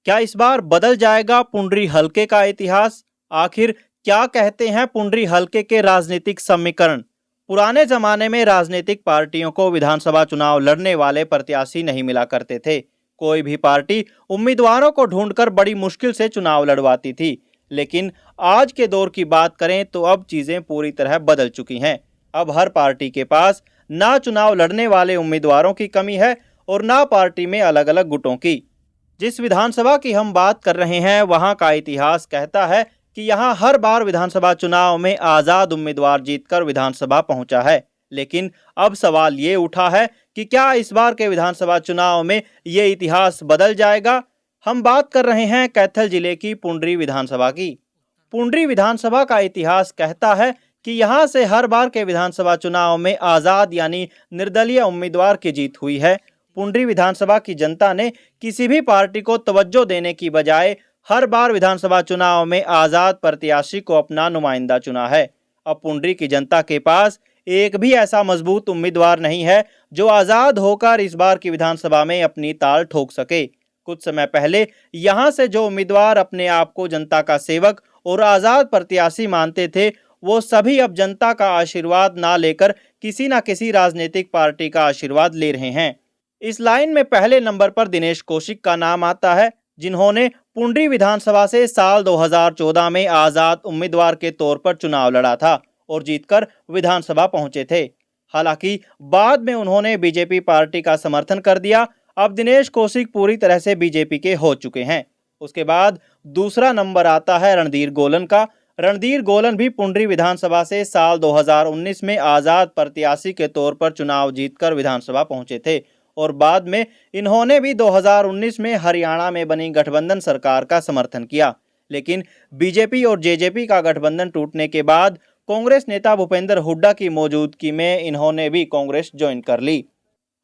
क्या इस बार बदल जाएगा पुंडरी हलके का इतिहास? आखिर क्या कहते हैं पुंडरी हलके के राजनीतिक समीकरण? पुराने जमाने में राजनीतिक पार्टियों को विधानसभा चुनाव लड़ने वाले प्रत्याशी नहीं मिला करते थे। कोई भी पार्टी उम्मीदवारों को ढूंढकर बड़ी मुश्किल से चुनाव लड़वाती थी। लेकिन आज के दौर की बात करें तो अब चीजें पूरी तरह बदल चुकी हैं। अब हर पार्टी के पास ना चुनाव लड़ने वाले उम्मीदवारों की कमी है और ना पार्टी में अलग अलग गुटों की। जिस विधानसभा की हम बात कर रहे हैं वहां का इतिहास कहता है कि यहां हर बार विधानसभा चुनाव में आजाद उम्मीदवार जीतकर विधानसभा पहुंचा है। लेकिन अब सवाल ये उठा है कि क्या इस बार के विधानसभा चुनाव में ये इतिहास बदल जाएगा? हम बात कर रहे हैं कैथल जिले की पुंडरी विधानसभा की। पुंडरी विधानसभा का इतिहास कहता है कि यहां से हर बार के विधानसभा चुनाव में आजाद यानी निर्दलीय उम्मीदवार की जीत हुई है। पुंडरी विधानसभा की जनता ने किसी भी पार्टी को तवज्जो देने की बजाय हर बार विधानसभा चुनाव में आजाद प्रत्याशी को अपना नुमाइंदा चुना है। अब पुंडरी की जनता के पास एक भी ऐसा मजबूत उम्मीदवार नहीं है जो आजाद होकर इस बार की विधानसभा में अपनी ताल ठोक सके। कुछ समय पहले यहां से जो उम्मीदवार अपने आप को जनता का सेवक और आजाद प्रत्याशी मानते थे, वो सभी अब जनता का आशीर्वाद ना लेकर किसी न किसी राजनीतिक पार्टी का आशीर्वाद ले रहे हैं। इस लाइन में पहले नंबर पर दिनेश कौशिक का नाम आता है, जिन्होंने पुंडरी विधानसभा से साल 2014 में आजाद उम्मीदवार के तौर पर चुनाव लड़ा था और जीतकर विधानसभा पहुंचे थे। हालांकि बाद में उन्होंने बीजेपी पार्टी का समर्थन कर दिया। अब दिनेश कौशिक पूरी तरह से बीजेपी के हो चुके हैं। उसके बाद दूसरा नंबर आता है रणधीर गोलन का। रणधीर गोलन भी पुंडरी विधानसभा से साल 2019 में आजाद प्रत्याशी के तौर पर चुनाव जीतकर विधानसभा पहुंचे थे और बाद में इन्होंने भी 2019 में हरियाणा में बनी गठबंधन सरकार का समर्थन किया। लेकिन बीजेपी और जेजेपी का गठबंधन टूटने के बाद कांग्रेस नेता भूपेंद्र हुड्डा की मौजूदगी में इन्होंने भी कांग्रेस ज्वाइन कर ली।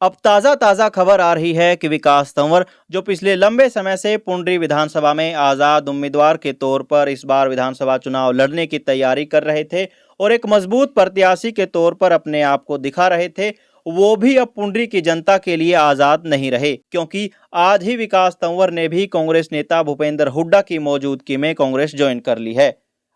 अब ताज़ा खबर आ रही है कि विकास तंवर, जो पिछले लंबे समय से पुंडरी विधानसभा में आज़ाद उम्मीदवार के तौर पर इस बार विधानसभा चुनाव लड़ने की तैयारी कर रहे थे और एक मजबूत प्रत्याशी के तौर पर अपने आप को दिखा रहे थे, वो भी अब पुंडरी की जनता के लिए आज़ाद नहीं रहे, क्योंकि आज ही विकास तंवर ने भी कांग्रेस नेता भूपेंद्र हुड्डा की मौजूदगी में कांग्रेस ज्वाइन कर ली है।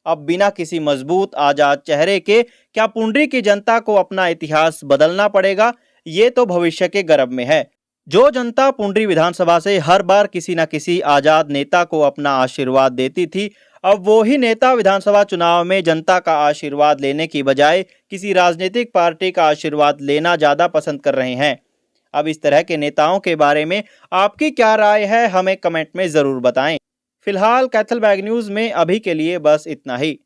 अब बिना किसी मजबूत आज़ाद चेहरे के क्या पुंडरी की जनता को अपना इतिहास बदलना पड़ेगा? ये तो भविष्य के गर्भ में है। जो जनता पुंडरी विधानसभा से हर बार किसी न किसी आजाद नेता को अपना आशीर्वाद देती थी, अब वो ही नेता विधानसभा चुनाव में जनता का आशीर्वाद लेने की बजाय किसी राजनीतिक पार्टी का आशीर्वाद लेना ज्यादा पसंद कर रहे हैं। अब इस तरह के नेताओं के बारे में आपकी क्या राय है, हमें कमेंट में जरूर बताएं। फिलहाल कैथल बैग न्यूज में अभी के लिए बस इतना ही।